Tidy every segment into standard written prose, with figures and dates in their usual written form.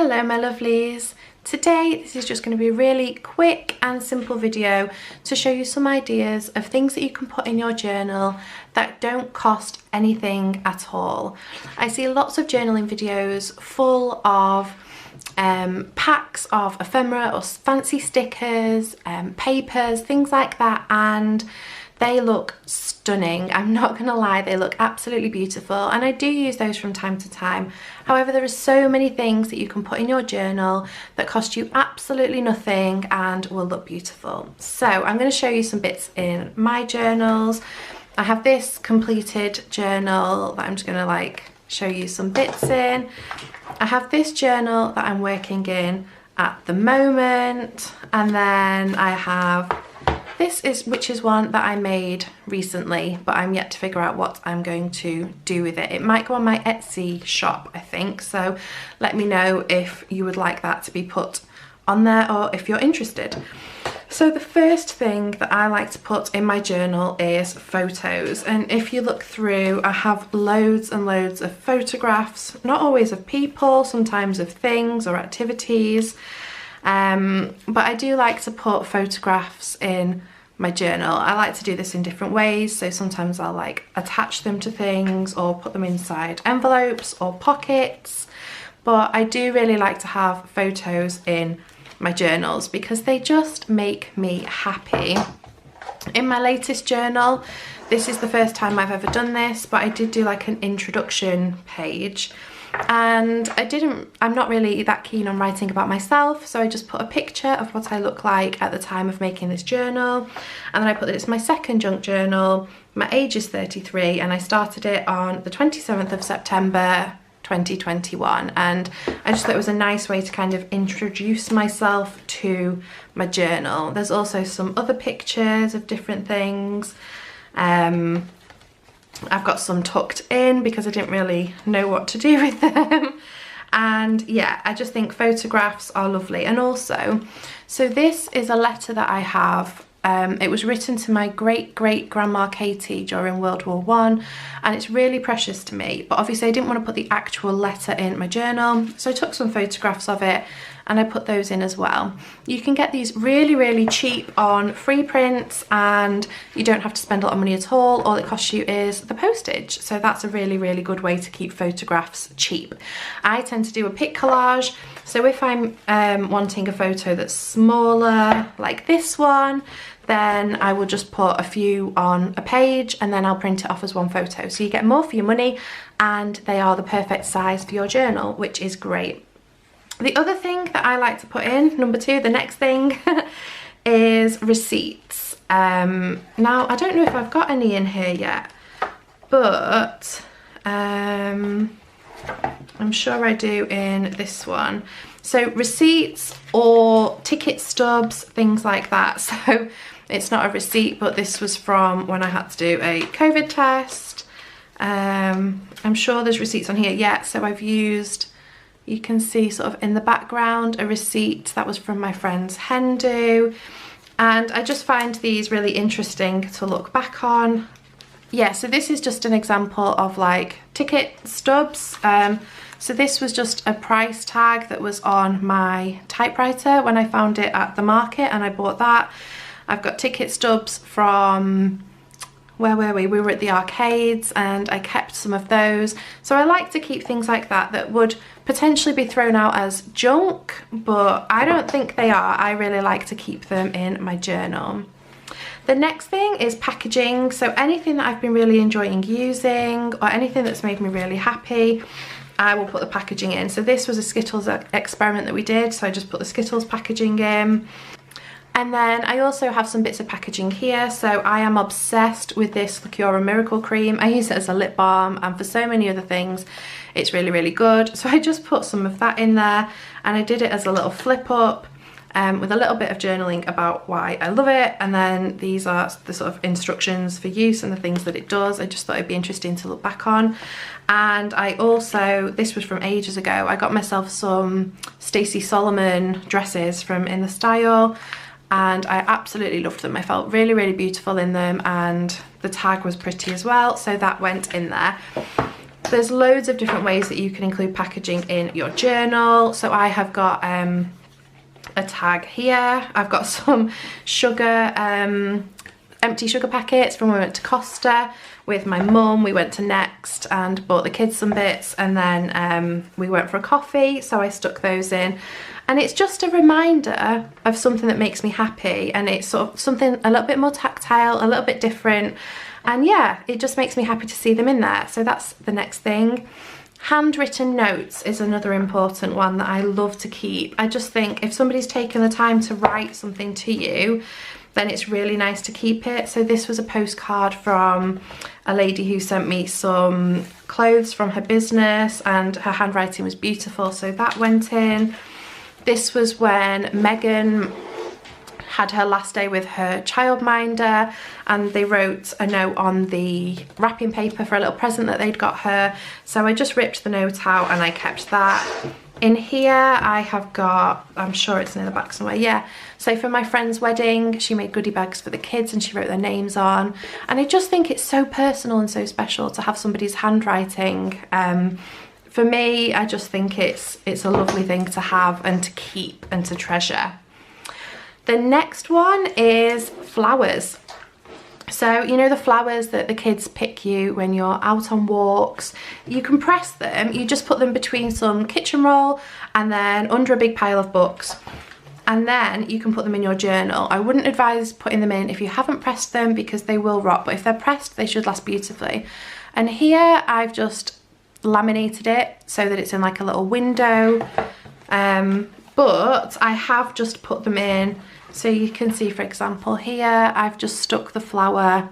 Hello my lovelies. Today this is just going to be a really quick and simple video to show you some ideas of things that you can put in your journal that don't cost anything at all. I see lots of journaling videos full of packs of ephemera or fancy stickers, papers, things like that, and they look stunning. I'm not gonna lie, they look absolutely beautiful, and I do use those from time to time. However, there are so many things that you can put in your journal that cost you absolutely nothing and will look beautiful. So I'm going to show you some bits in my journals. I have this completed journal that I'm just going to show you some bits in. I have this journal that I'm working in at the moment, and then I have this, which is one that I made recently, but I'm yet to figure out what I'm going to do with it. It might go on my Etsy shop, I think, so let me know if you would like that to be put on there or if you're interested. So the first thing that I like to put in my journal is photos, and if you look through, I have loads and loads of photographs, not always of people, sometimes of things or activities. But I do like to put photographs in my journal. I like to do this in different ways, so sometimes I'll attach them to things or put them inside envelopes or pockets, but I do really like to have photos in my journals because they just make me happy. In my latest journal, this is the first time I've ever done this, but I did do an introduction page, and I'm not really that keen on writing about myself, so I just put a picture of what I look like at the time of making this journal, and then I put that it's my second junk journal, my age is 33, and I started it on the 27th of September 2021, and I just thought it was a nice way to kind of introduce myself to my journal. There's also some other pictures of different things. I've got some tucked in because I didn't really know what to do with them. And yeah, I just think photographs are lovely. And also, so this is a letter that I have. It was written to my great-great-grandma Katie during World War I, and it's really precious to me, but obviously I didn't want to put the actual letter in my journal, so I took some photographs of it and I put those in as well. You can get these really cheap on free prints, and you don't have to spend a lot of money at all it costs you is the postage, so that's a really good way to keep photographs cheap. I tend to do a pic collage, so if I'm wanting a photo that's smaller, like this one, then I will just put a few on a page and then I'll print it off as one photo. So you get more for your money, and they are the perfect size for your journal, which is great. The other thing that I like to put in, number two, the next thing, is receipts. Now, I don't know if I've got any in here yet, but I'm sure I do in this one. So receipts or ticket stubs, things like that. So it's not a receipt, but this was from when I had to do a COVID test. I'm sure there's receipts on here. Yeah, so I've used, you can see sort of in the background, a receipt that was from my friend's hen do. And I just find these really interesting to look back on. Yeah, so this is just an example of ticket stubs. So this was just a price tag that was on my typewriter when I found it at the market, and I bought that. I've got ticket stubs from, where were we? We were at the arcades, and I kept some of those. So I like to keep things like that that would potentially be thrown out as junk, but I don't think they are. I really like to keep them in my journal. The next thing is packaging. So anything that I've been really enjoying using or anything that's made me really happy, I will put the packaging in. So this was a Skittles experiment that we did, so I just put the Skittles packaging in. And then I also have some bits of packaging here. So I am obsessed with this Lacura Miracle Cream. I use it as a lip balm, and for so many other things, it's really good. So I just put some of that in there, and I did it as a little flip up with a little bit of journaling about why I love it. And then these are the sort of instructions for use and the things that it does. I just thought it'd be interesting to look back on. And I also, this was from ages ago, I got myself some Stacey Solomon dresses from In The Style, and I absolutely loved them. I felt really beautiful in them, and the tag was pretty as well, so that went in there. There's loads of different ways that you can include packaging in your journal. So I have got a tag here. I've got some sugar, empty sugar packets from when we went to Costa with my mum. We went to Next and bought the kids some bits, and then we went for a coffee, so I stuck those in. And it's just a reminder of something that makes me happy, and it's sort of something a little bit more tactile, a little bit different, and yeah, it just makes me happy to see them in there. So that's the next thing. Handwritten notes is another important one that I love to keep. I just think if somebody's taken the time to write something to you, then it's really nice to keep it. So this was a postcard from a lady who sent me some clothes from her business, and her handwriting was beautiful, so that went in. This was when Megan had her last day with her childminder, and they wrote a note on the wrapping paper for a little present that they'd got her. So I just ripped the note out and I kept that. In here I have got, I'm sure it's near the back somewhere, yeah. So for my friend's wedding, she made goodie bags for the kids and she wrote their names on. And I just think it's so personal and so special to have somebody's handwriting. For me, I just think it's a lovely thing to have and to keep and to treasure. The next one is flowers. So, you know the flowers that the kids pick you when you're out on walks? You can press them, you just put them between some kitchen roll and then under a big pile of books. And then you can put them in your journal. I wouldn't advise putting them in if you haven't pressed them because they will rot, but if they're pressed, they should last beautifully. And here I've just laminated it so that it's in like a little window. But I have just put them in. So you can see, for example, here I've just stuck the flower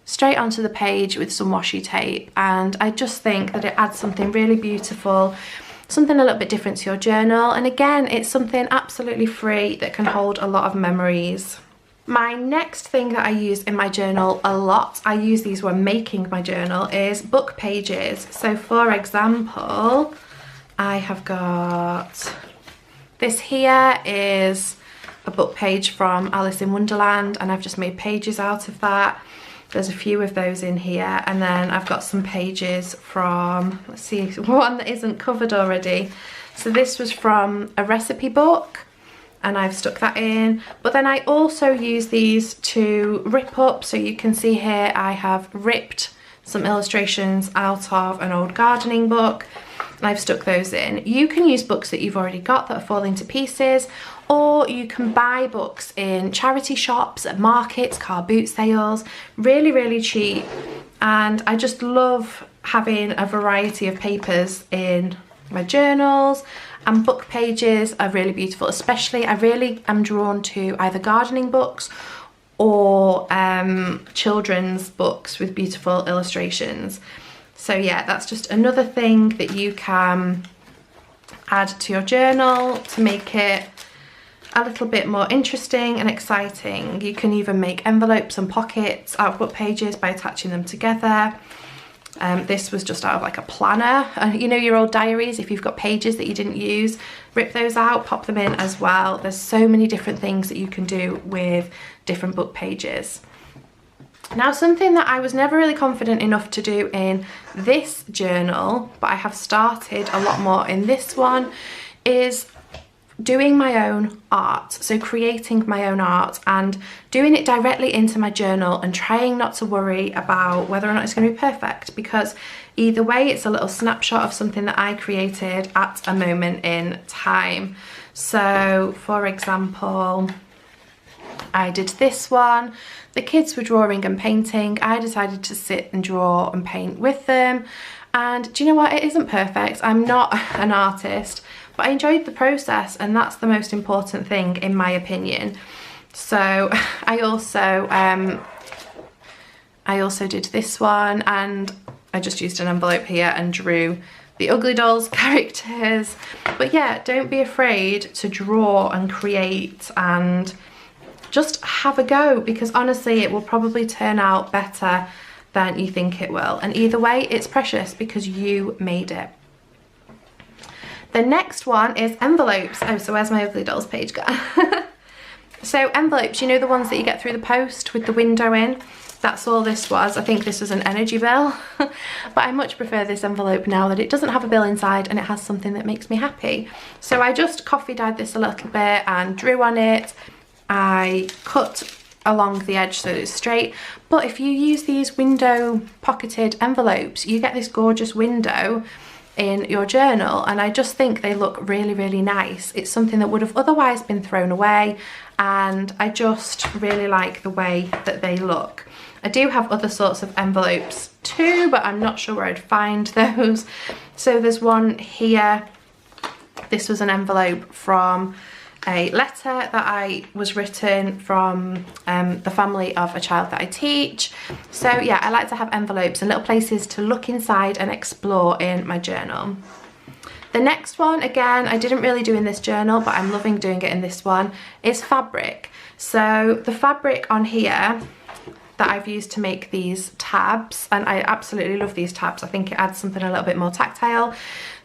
straight onto the page with some washi tape, and I just think that it adds something really beautiful, something a little bit different to your journal. And again, it's something absolutely free that can hold a lot of memories. My next thing that I use in my journal a lot, I use these when making my journal, is book pages. So for example, I have got this here is a book page from Alice in Wonderland, and I've just made pages out of that. There's a few of those in here, and then I've got some pages from, let's see, one that isn't covered already. So this was from a recipe book, and I've stuck that in. But then I also use these to rip up. So you can see here I have ripped some illustrations out of an old gardening book, and I've stuck those in. You can use books that you've already got that are falling to pieces, or you can buy books in charity shops, at markets, car boot sales, really, really cheap. And I just love having a variety of papers in my journals, and book pages are really beautiful. Especially, I really am drawn to either gardening books or children's books with beautiful illustrations. So yeah, that's just another thing that you can add to your journal to make it a little bit more interesting and exciting. You can even make envelopes and pockets out of book pages by attaching them together. This was just out of like a planner. You know, your old diaries, if you've got pages that you didn't use, rip those out, pop them in as well. There's so many different things that you can do with different book pages. Now, something that I was never really confident enough to do in this journal, but I have started a lot more in this one, is doing my own art. So creating my own art and doing it directly into my journal, and trying not to worry about whether or not it's going to be perfect, because either way it's a little snapshot of something that I created at a moment in time. So for example, I did this one. The kids were drawing and painting. I decided to sit and draw and paint with them. And do you know what? It isn't perfect. I'm not an artist, but I enjoyed the process, and that's the most important thing in my opinion. So I also did this one, and I just used an envelope here and drew the Ugly Dolls characters. But yeah, don't be afraid to draw and create and just have a go, because honestly it will probably turn out better than you think it will. And either way, it's precious because you made it. The next one is envelopes. Oh, so where's my Ugly Dolls page gone? So envelopes, you know, the ones that you get through the post with the window in. that's all this was. I think this was an energy bill, but I much prefer this envelope now that it doesn't have a bill inside and it has something that makes me happy. So I just coffee dyed this a little bit and drew on it. I cut along the edge so that it's straight, but if you use these window pocketed envelopes, you get this gorgeous window in your journal, and I just think they look really, really nice. It's something that would have otherwise been thrown away, and I just really like the way that they look. I do have other sorts of envelopes too, but I'm not sure where I'd find those. So there's one here. This was an envelope from a letter that I was written from the family of a child that I teach. So yeah, I like to have envelopes and little places to look inside and explore in my journal. The next one, again, I didn't really do in this journal, but I'm loving doing it in this one, is fabric. So the fabric on here that I've used to make these tabs, and I absolutely love these tabs. I think it adds something a little bit more tactile.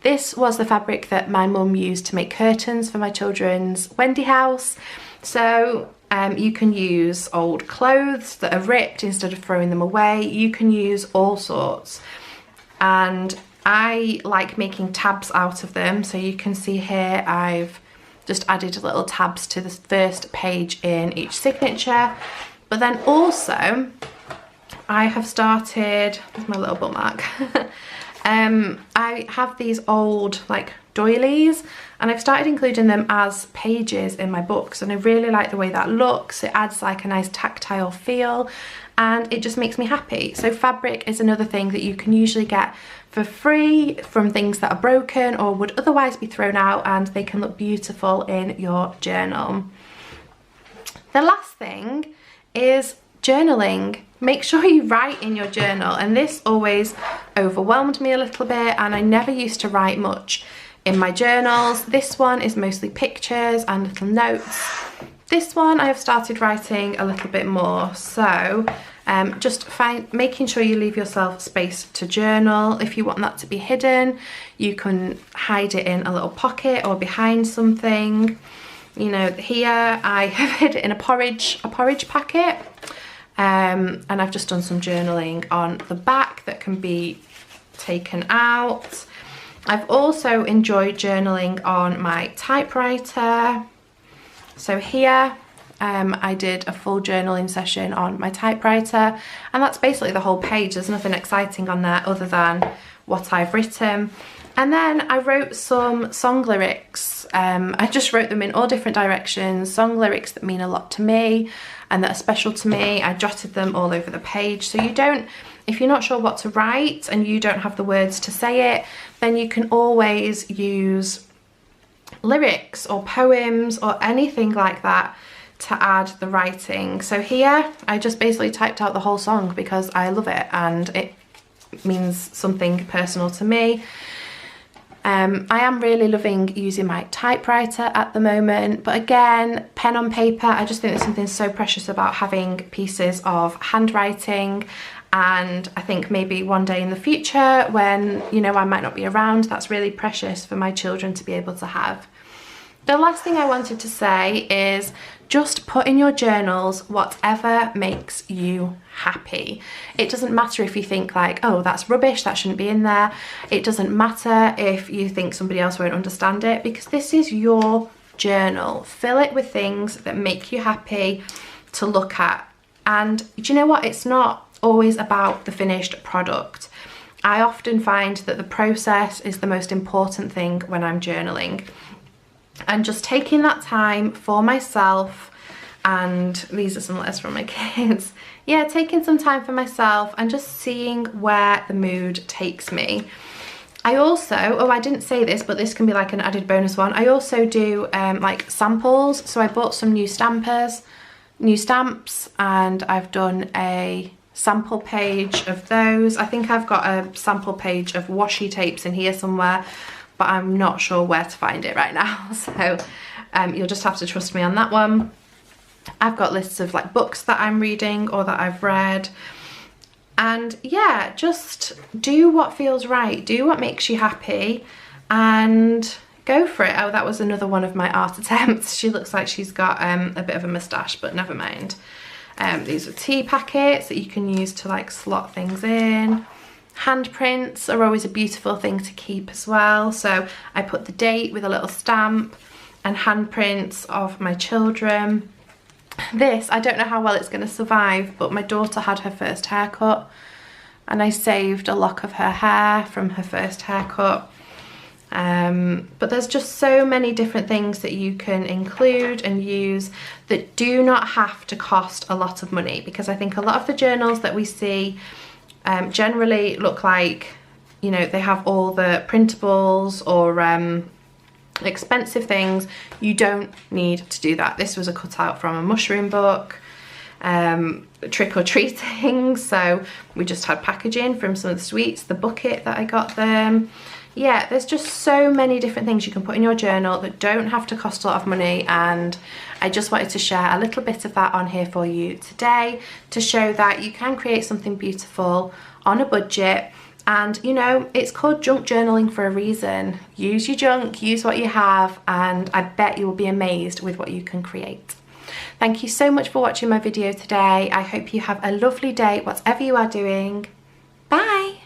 This was the fabric that my mum used to make curtains for my children's Wendy house. So you can use old clothes that are ripped instead of throwing them away. You can use all sorts. And I like making tabs out of them. So you can see here I've just added little tabs to the first page in each signature. But then also I have started, there's my little bookmark. I have these old like doilies, and I've started including them as pages in my books, and I really like the way that looks. It adds like a nice tactile feel and it just makes me happy. So fabric is another thing that you can usually get for free from things that are broken or would otherwise be thrown out, and they can look beautiful in your journal. The last thing is journaling. Make sure you write in your journal, and this always overwhelmed me a little bit, and I never used to write much in my journals. This one is mostly pictures and little notes. This one I have started writing a little bit more, so just making sure you leave yourself space to journal. If you want that to be hidden, you can hide it in a little pocket or behind something. You know, here I have hid it in a porridge packet. And I've just done some journaling on the back that can be taken out. I've also enjoyed journaling on my typewriter. So here I did a full journaling session on my typewriter, and that's basically the whole page. There's nothing exciting on there other than what I've written. And then I wrote some song lyrics. I just wrote them in all different directions, song lyrics that mean a lot to me and that are special to me. I jotted them all over the page. So you don't, if you're not sure what to write and you don't have the words to say it, then you can always use lyrics or poems or anything like that to add the writing. So here I just basically typed out the whole song because I love it and it means something personal to me. I am really loving using my typewriter at the moment, but again, pen on paper, I just think there's something so precious about having pieces of handwriting, and I think maybe one day in the future when, you know, I might not be around, that's really precious for my children to be able to have. The last thing I wanted to say is just put in your journals whatever makes you happy. It doesn't matter if you think like, oh, that's rubbish, that shouldn't be in there. It doesn't matter if you think somebody else won't understand it, because this is your journal. Fill it with things that make you happy to look at. And do you know what? It's not always about the finished product. I often find that the process is the most important thing when I'm journaling. And just taking that time for myself, and these are some letters from my kids. Yeah, taking some time for myself and just seeing where the mood takes me. I also, oh, I didn't say this, but this can be like an added bonus one. I also do like samples. So I bought some new stamps, and I've done a sample page of those. I think I've got a sample page of washi tapes in here somewhere, but I'm not sure where to find it right now. So you'll just have to trust me on that one. I've got lists of like books that I'm reading or that I've read. And yeah, just do what feels right. Do what makes you happy and go for it. Oh, that was another one of my art attempts. She looks like she's got a bit of a moustache, but never mind. These are tea packets that you can use to like slot things in. Handprints are always a beautiful thing to keep as well. So I put the date with a little stamp and handprints of my children. This, I don't know how well it's going to survive, but my daughter had her first haircut and I saved a lock of her hair from her first haircut. But there's just so many different things that you can include and use that do not have to cost a lot of money, because I think a lot of the journals that we see generally look like, you know, they have all the printables or expensive things. You don't need to do that. This was a cutout from a mushroom book, trick or treating, so we just had packaging from some of the sweets, the bucket that I got them. Yeah, there's just so many different things you can put in your journal that don't have to cost a lot of money, and I just wanted to share a little bit of that on here for you today to show that you can create something beautiful on a budget. And you know, it's called junk journaling for a reason. Use your junk, use what you have, and I bet you will be amazed with what you can create. Thank you so much for watching my video today. I hope you have a lovely day, whatever you are doing. Bye!